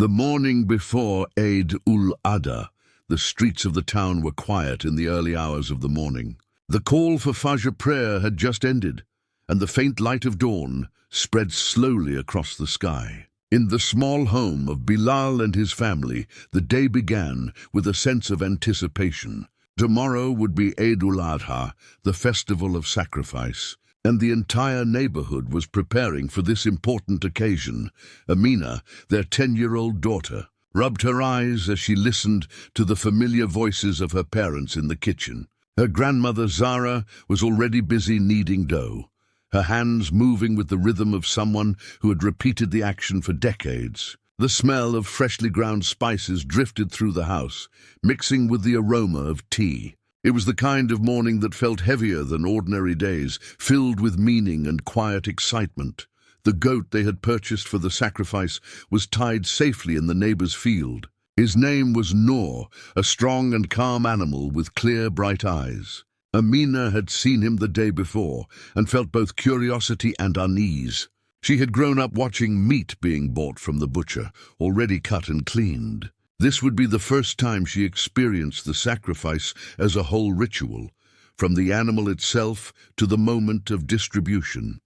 The morning before Eid-ul-Adha, the streets of the town were quiet in the early hours of the morning. The call for Fajr prayer had just ended, and the faint light of dawn spread slowly across the sky. In the small home of Bilal and his family, the day began with a sense of anticipation. Tomorrow would be Eid-ul-Adha, the festival of sacrifice, and the entire neighborhood was preparing for this important occasion. Amina, their 10-year-old daughter, rubbed her eyes as she listened to the familiar voices of her parents in the kitchen. Her grandmother Zara was already busy kneading dough, her hands moving with the rhythm of someone who had repeated the action for decades. The smell of freshly ground spices drifted through the house, mixing with the aroma of tea. It was the kind of morning that felt heavier than ordinary days, filled with meaning and quiet excitement. The goat they had purchased for the sacrifice was tied safely in the neighbor's field. His name was Noor, a strong and calm animal with clear, bright eyes. Amina had seen him the day before and felt both curiosity and unease. She had grown up watching meat being bought from the butcher, already cut and cleaned. This would be the first time she experienced the sacrifice as a whole ritual, from the animal itself to the moment of distribution.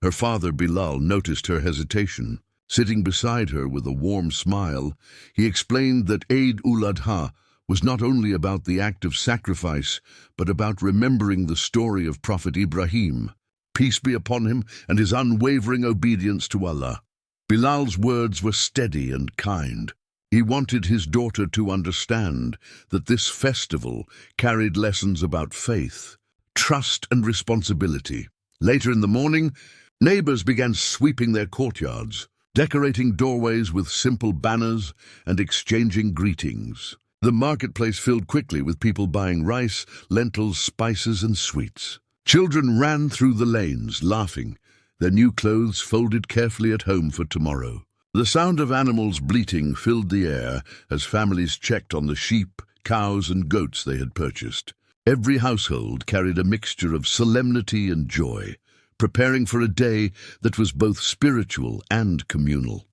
Her father, Bilal, noticed her hesitation. Sitting beside her with a warm smile, he explained that Eid-ul-Adha was not only about the act of sacrifice, but about remembering the story of Prophet Ibrahim, peace be upon him, and his unwavering obedience to Allah. Bilal's words were steady and kind. He wanted his daughter to understand that this festival carried lessons about faith, trust, and responsibility. Later in the morning, neighbors began sweeping their courtyards, decorating doorways with simple banners and exchanging greetings. The marketplace filled quickly with people buying rice, lentils, spices, and sweets. Children ran through the lanes, laughing, their new clothes folded carefully at home for tomorrow. The sound of animals bleating filled the air as families checked on the sheep, cows, and goats they had purchased. Every household carried a mixture of solemnity and joy, preparing for a day that was both spiritual and communal.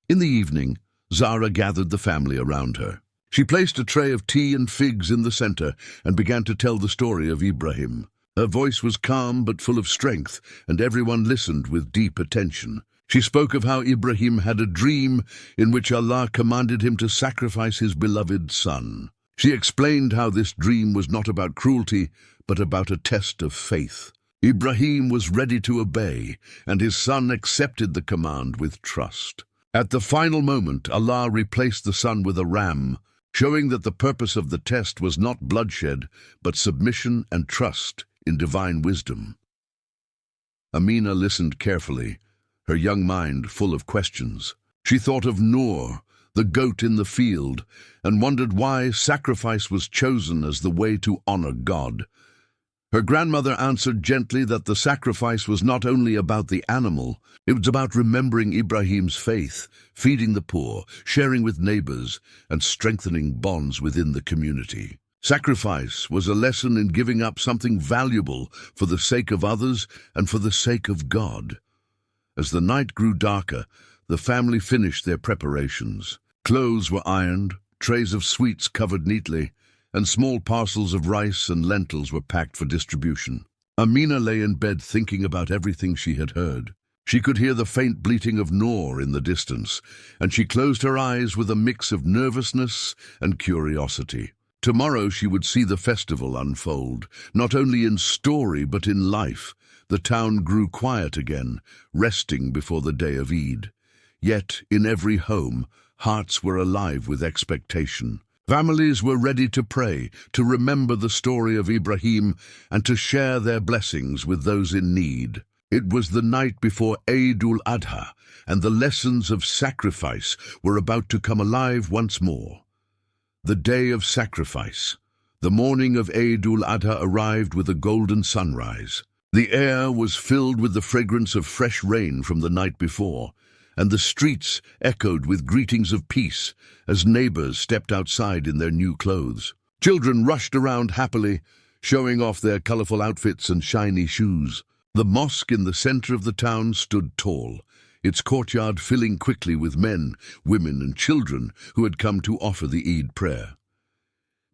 In the evening, Zara gathered the family around her. She placed a tray of tea and figs in the center and began to tell the story of Ibrahim. Her voice was calm but full of strength, and everyone listened with deep attention. She spoke of how Ibrahim had a dream in which Allah commanded him to sacrifice his beloved son. She explained how this dream was not about cruelty, but about a test of faith. Ibrahim was ready to obey, and his son accepted the command with trust. At the final moment, Allah replaced the son with a ram, showing that the purpose of the test was not bloodshed, but submission and trust in divine wisdom. Amina listened carefully, her young mind full of questions. She thought of Noor, the goat in the field, and wondered why sacrifice was chosen as the way to honor God. Her grandmother answered gently that the sacrifice was not only about the animal, it was about remembering Ibrahim's faith, feeding the poor, sharing with neighbors, and strengthening bonds within the community. Sacrifice was a lesson in giving up something valuable for the sake of others and for the sake of God. As the night grew darker, the family finished their preparations. Clothes were ironed, trays of sweets covered neatly, and small parcels of rice and lentils were packed for distribution. Amina lay in bed thinking about everything she had heard. She could hear the faint bleating of Noor in the distance, and she closed her eyes with a mix of nervousness and curiosity. Tomorrow she would see the festival unfold, not only in story but in life. The town grew quiet again, resting before the day of Eid. Yet, in every home, hearts were alive with expectation. Families were ready to pray, to remember the story of Ibrahim, and to share their blessings with those in need. It was the night before Eid-ul-Adha, and the lessons of sacrifice were about to come alive once more. The day of sacrifice. The morning of Eid-ul-Adha arrived with a golden sunrise. The air was filled with the fragrance of fresh rain from the night before, and the streets echoed with greetings of peace as neighbors stepped outside in their new clothes. Children rushed around happily, showing off their colorful outfits and shiny shoes. The mosque in the center of the town stood tall, its courtyard filling quickly with men, women and children who had come to offer the Eid prayer.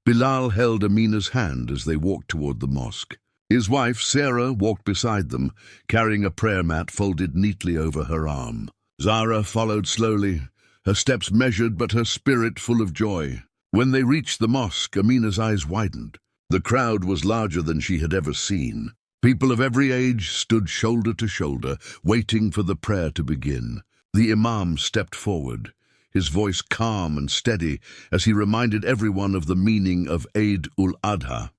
Bilal held Amina's hand as they walked toward the mosque. His wife, Sarah, walked beside them, carrying a prayer mat folded neatly over her arm. Zara followed slowly, her steps measured but her spirit full of joy. When they reached the mosque, Amina's eyes widened. The crowd was larger than she had ever seen. People of every age stood shoulder to shoulder, waiting for the prayer to begin. The imam stepped forward, his voice calm and steady as he reminded everyone of the meaning of Eid ul-Adha.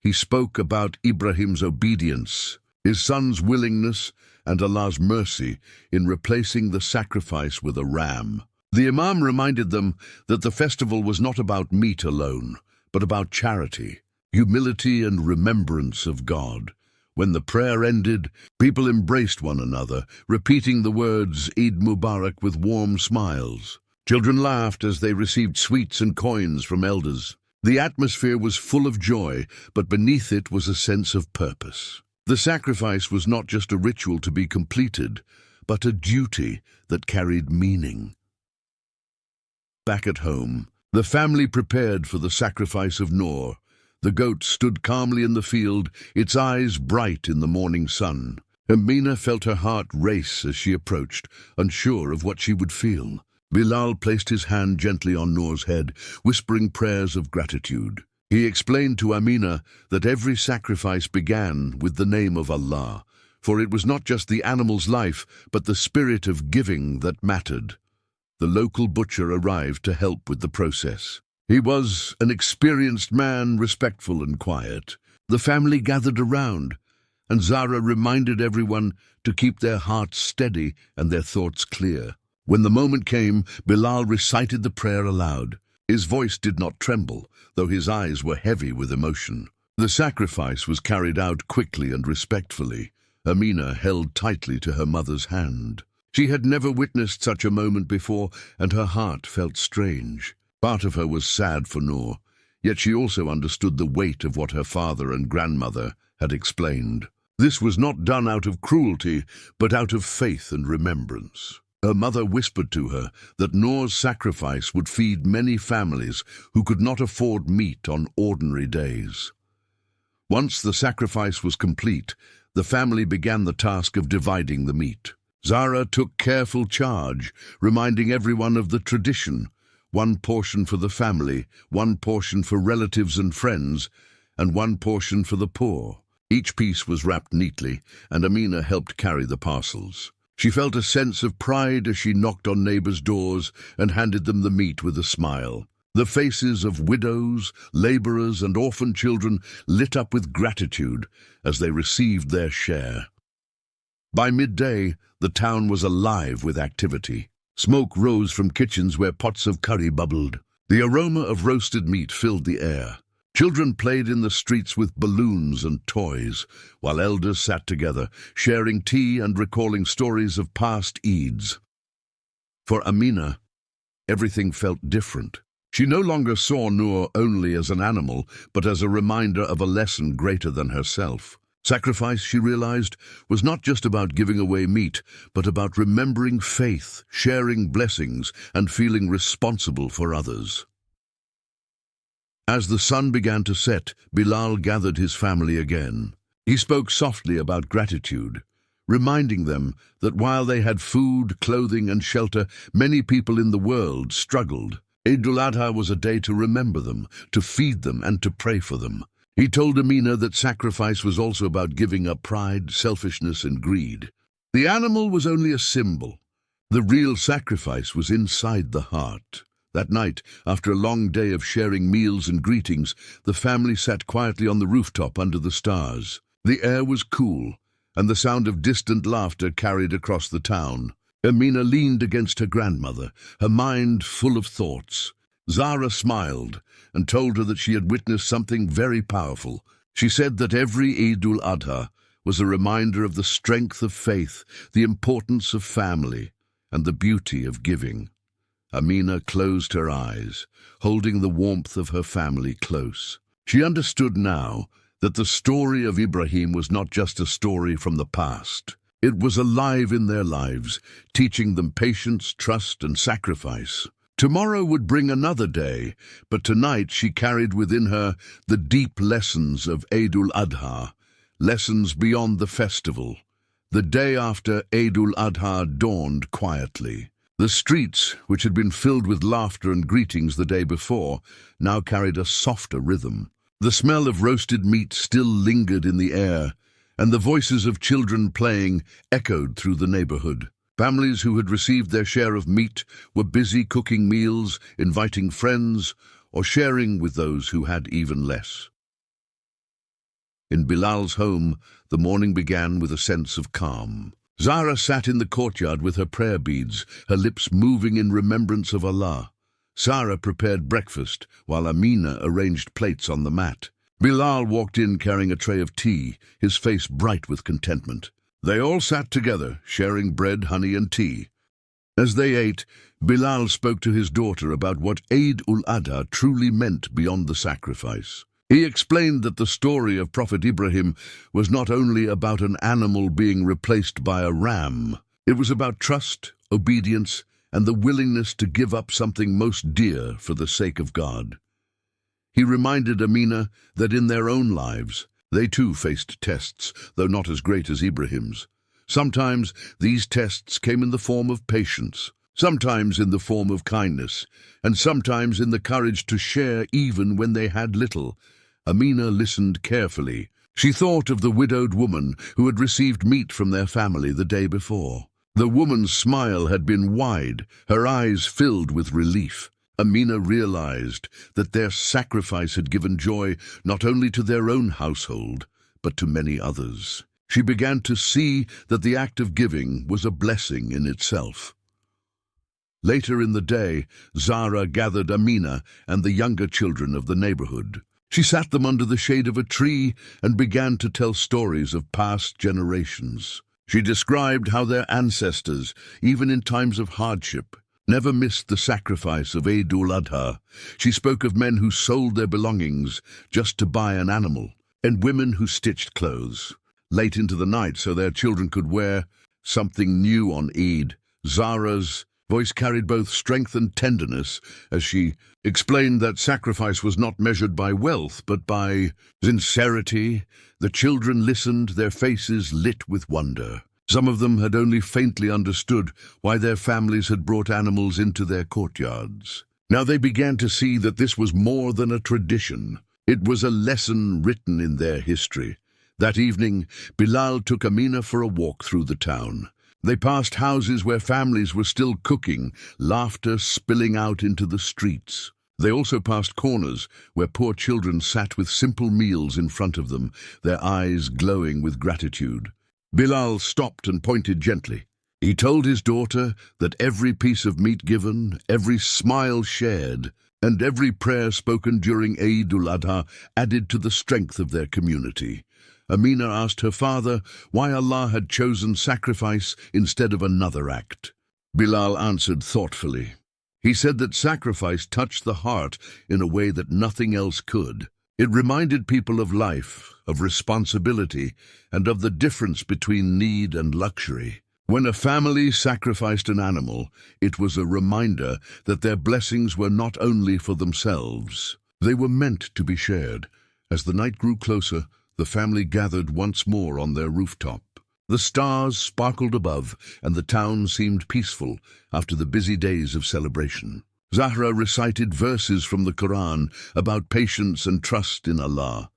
He spoke about Ibrahim's obedience, his son's willingness, and Allah's mercy in replacing the sacrifice with a ram. The imam reminded them that the festival was not about meat alone, but about charity, humility, and remembrance of God. When the prayer ended, people embraced one another, repeating the words Eid Mubarak with warm smiles. Children laughed as they received sweets and coins from elders. The atmosphere was full of joy, but beneath it was a sense of purpose. The sacrifice was not just a ritual to be completed, but a duty that carried meaning. Back at home, the family prepared for the sacrifice of Noor. The goat stood calmly in the field, its eyes bright in the morning sun. Amina felt her heart race as she approached, unsure of what she would feel. Bilal placed his hand gently on Noor's head, whispering prayers of gratitude. He explained to Amina that every sacrifice began with the name of Allah, for it was not just the animal's life, but the spirit of giving that mattered. The local butcher arrived to help with the process. He was an experienced man, respectful and quiet. The family gathered around, and Zara reminded everyone to keep their hearts steady and their thoughts clear. When the moment came, Bilal recited the prayer aloud. His voice did not tremble, though his eyes were heavy with emotion. The sacrifice was carried out quickly and respectfully. Amina held tightly to her mother's hand. She had never witnessed such a moment before, and her heart felt strange. Part of her was sad for Noor, yet she also understood the weight of what her father and grandmother had explained. This was not done out of cruelty, but out of faith and remembrance. Her mother whispered to her that Noor's sacrifice would feed many families who could not afford meat on ordinary days. Once the sacrifice was complete, the family began the task of dividing the meat. Zara took careful charge, reminding everyone of the tradition: one portion for the family, one portion for relatives and friends, and one portion for the poor. Each piece was wrapped neatly, and Amina helped carry the parcels. She felt a sense of pride as she knocked on neighbors' doors and handed them the meat with a smile. The faces of widows, laborers, and orphan children lit up with gratitude as they received their share. By midday, the town was alive with activity. Smoke rose from kitchens where pots of curry bubbled. The aroma of roasted meat filled the air. Children played in the streets with balloons and toys, while elders sat together, sharing tea and recalling stories of past Eids. For Amina, everything felt different. She no longer saw Noor only as an animal, but as a reminder of a lesson greater than herself. Sacrifice, she realized, was not just about giving away meat, but about remembering faith, sharing blessings, and feeling responsible for others. As the sun began to set, Bilal gathered his family again. He spoke softly about gratitude, reminding them that while they had food, clothing, and shelter, many people in the world struggled. Eid al-Adha was a day to remember them, to feed them, and to pray for them. He told Amina that sacrifice was also about giving up pride, selfishness, and greed. The animal was only a symbol. The real sacrifice was inside the heart. That night, after a long day of sharing meals and greetings, the family sat quietly on the rooftop under the stars. The air was cool, and the sound of distant laughter carried across the town. Amina leaned against her grandmother, her mind full of thoughts. Zara smiled and told her that she had witnessed something very powerful. She said that every Eid al-Adha was a reminder of the strength of faith, the importance of family, and the beauty of giving. Amina closed her eyes, holding the warmth of her family close. She understood now that the story of Ibrahim was not just a story from the past. It was alive in their lives, teaching them patience, trust, and sacrifice. Tomorrow would bring another day, but tonight she carried within her the deep lessons of Eid al-Adha, lessons beyond the festival. The day after Eid al-Adha dawned quietly. The streets, which had been filled with laughter and greetings the day before, now carried a softer rhythm. The smell of roasted meat still lingered in the air, and the voices of children playing echoed through the neighborhood. Families who had received their share of meat were busy cooking meals, inviting friends, or sharing with those who had even less. In Bilal's home, the morning began with a sense of calm. Zahra sat in the courtyard with her prayer beads, her lips moving in remembrance of Allah. Sarah prepared breakfast, while Amina arranged plates on the mat. Bilal walked in carrying a tray of tea, his face bright with contentment. They all sat together, sharing bread, honey, and tea. As they ate, Bilal spoke to his daughter about what Eid al-Adha truly meant beyond the sacrifice. He explained that the story of Prophet Ibrahim was not only about an animal being replaced by a ram. It was about trust, obedience, and the willingness to give up something most dear for the sake of God. He reminded Amina that in their own lives, they too faced tests, though not as great as Ibrahim's. Sometimes these tests came in the form of patience, sometimes in the form of kindness, and sometimes in the courage to share even when they had little. Amina listened carefully. She thought of the widowed woman who had received meat from their family the day before. The woman's smile had been wide, her eyes filled with relief. Amina realized that their sacrifice had given joy not only to their own household, but to many others. She began to see that the act of giving was a blessing in itself. Later in the day, Zahra gathered Amina and the younger children of the neighborhood. She sat them under the shade of a tree and began to tell stories of past generations. She described how their ancestors, even in times of hardship, never missed the sacrifice of Eid al-Adha. She spoke of men who sold their belongings just to buy an animal, and women who stitched clothes late into the night so their children could wear something new on Eid. Zahra's voice carried both strength and tenderness as she explained that sacrifice was not measured by wealth, but by sincerity. The children listened, their faces lit with wonder. Some of them had only faintly understood why their families had brought animals into their courtyards. Now they began to see that this was more than a tradition. It was a lesson written in their history. That evening, Bilal took Amina for a walk through the town. They passed houses where families were still cooking, laughter spilling out into the streets. They also passed corners where poor children sat with simple meals in front of them, their eyes glowing with gratitude. Bilal stopped and pointed gently. He told his daughter that every piece of meat given, every smile shared, and every prayer spoken during Eid al-Adha added to the strength of their community. Amina asked her father why Allah had chosen sacrifice instead of another act. Bilal answered thoughtfully. He said that sacrifice touched the heart in a way that nothing else could. It reminded people of life, of responsibility, and of the difference between need and luxury. When a family sacrificed an animal, it was a reminder that their blessings were not only for themselves. They were meant to be shared. As the night grew closer, the family gathered once more on their rooftop. The stars sparkled above, and the town seemed peaceful after the busy days of celebration. Zahra recited verses from the Quran about patience and trust in Allah.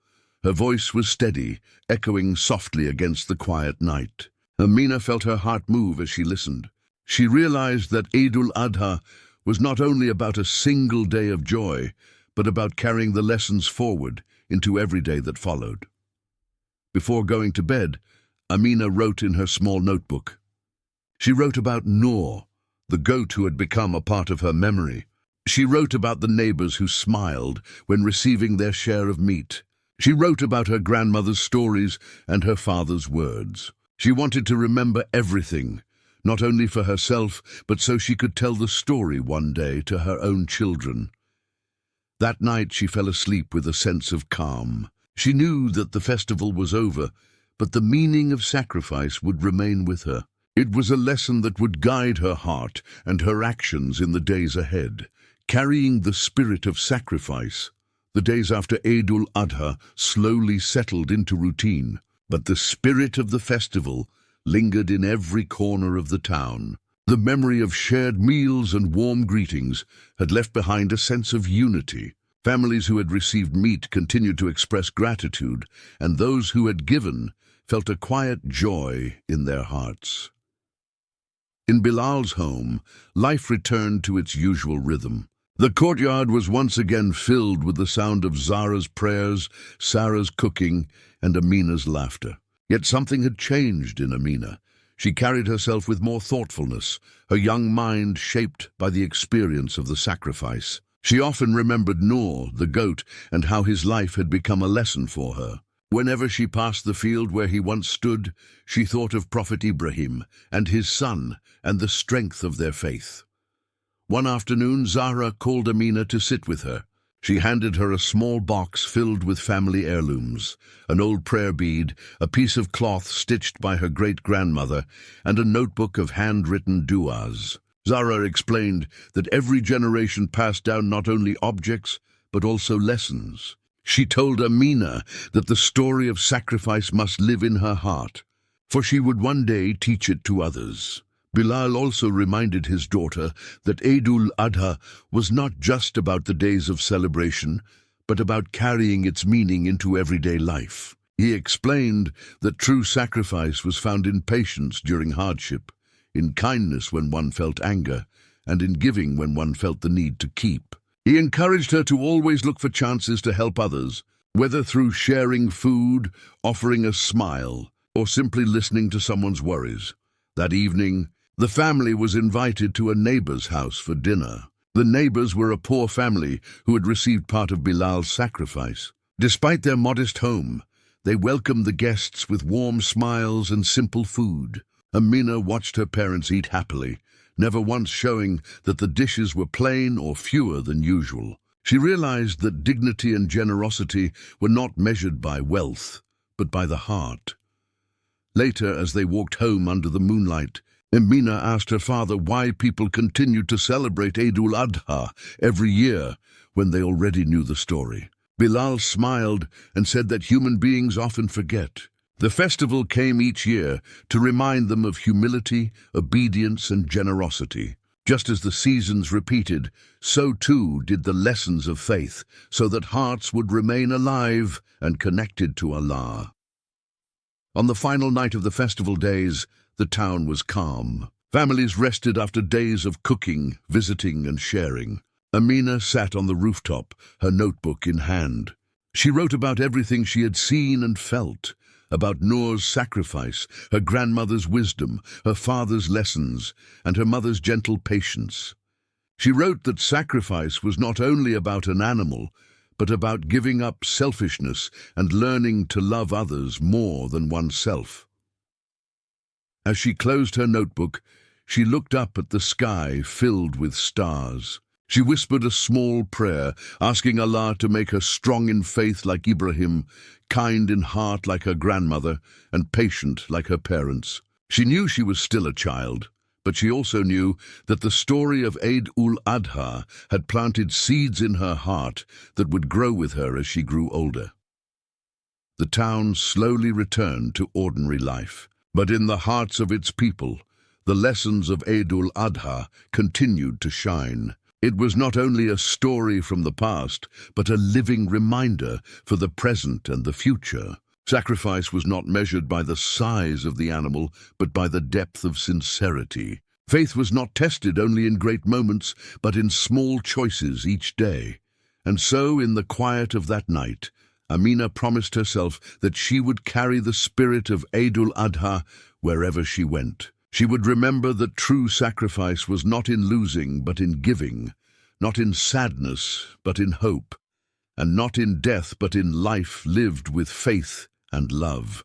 Her voice was steady, echoing softly against the quiet night. Amina felt her heart move as she listened. She realized that Eid al-Adha was not only about a single day of joy, but about carrying the lessons forward into every day that followed. Before going to bed, Amina wrote in her small notebook. She wrote about Noor, the goat who had become a part of her memory. She wrote about the neighbors who smiled when receiving their share of meat. She wrote about her grandmother's stories and her father's words. She wanted to remember everything, not only for herself, but so she could tell the story one day to her own children. That night she fell asleep with a sense of calm. She knew that the festival was over, but the meaning of sacrifice would remain with her. It was a lesson that would guide her heart and her actions in the days ahead. Carrying the spirit of sacrifice, the days after Eid al-Adha slowly settled into routine, but the spirit of the festival lingered in every corner of the town. The memory of shared meals and warm greetings had left behind a sense of unity. Families who had received meat continued to express gratitude, and those who had given felt a quiet joy in their hearts. In Bilal's home, life returned to its usual rhythm. The courtyard was once again filled with the sound of Zara's prayers, Sarah's cooking, and Amina's laughter. Yet something had changed in Amina. She carried herself with more thoughtfulness, her young mind shaped by the experience of the sacrifice. She often remembered Noor, the goat, and how his life had become a lesson for her. Whenever she passed the field where he once stood, she thought of Prophet Ibrahim and his son and the strength of their faith. One afternoon, Zara called Amina to sit with her. She handed her a small box filled with family heirlooms, an old prayer bead, a piece of cloth stitched by her great-grandmother, and a notebook of handwritten du'as. Zara explained that every generation passed down not only objects, but also lessons. She told Amina that the story of sacrifice must live in her heart, for she would one day teach it to others. Bilal also reminded his daughter that Eid al-Adha was not just about the days of celebration, but about carrying its meaning into everyday life. He explained that true sacrifice was found in patience during hardship, in kindness when one felt anger, and in giving when one felt the need to keep. He encouraged her to always look for chances to help others, whether through sharing food, offering a smile, or simply listening to someone's worries. That evening, the family was invited to a neighbor's house for dinner. The neighbors were a poor family who had received part of Bilal's sacrifice. Despite their modest home, they welcomed the guests with warm smiles and simple food. Amina watched her parents eat happily, never once showing that the dishes were plain or fewer than usual. She realized that dignity and generosity were not measured by wealth, but by the heart. Later, as they walked home under the moonlight, Amina asked her father why people continued to celebrate Eid al-Adha every year when they already knew the story. Bilal smiled and said that human beings often forget. The festival came each year to remind them of humility, obedience, and generosity. Just as the seasons repeated, so too did the lessons of faith, so that hearts would remain alive and connected to Allah. On the final night of the festival days, the town was calm. Families rested after days of cooking, visiting, and sharing. Amina sat on the rooftop, her notebook in hand. She wrote about everything she had seen and felt, about Noor's sacrifice, her grandmother's wisdom, her father's lessons, and her mother's gentle patience. She wrote that sacrifice was not only about an animal, but about giving up selfishness and learning to love others more than oneself. As she closed her notebook, she looked up at the sky filled with stars. She whispered a small prayer, asking Allah to make her strong in faith like Ibrahim, kind in heart like her grandmother, and patient like her parents. She knew she was still a child, but she also knew that the story of Eid al-Adha had planted seeds in her heart that would grow with her as she grew older. The town slowly returned to ordinary life, but in the hearts of its people, the lessons of Eid al-Adha continued to shine. It was not only a story from the past, but a living reminder for the present and the future. Sacrifice was not measured by the size of the animal, but by the depth of sincerity. Faith was not tested only in great moments, but in small choices each day. And so, in the quiet of that night, Amina promised herself that she would carry the spirit of Eid al-Adha wherever she went. She would remember that true sacrifice was not in losing, but in giving, not in sadness, but in hope, and not in death, but in life lived with faith and love.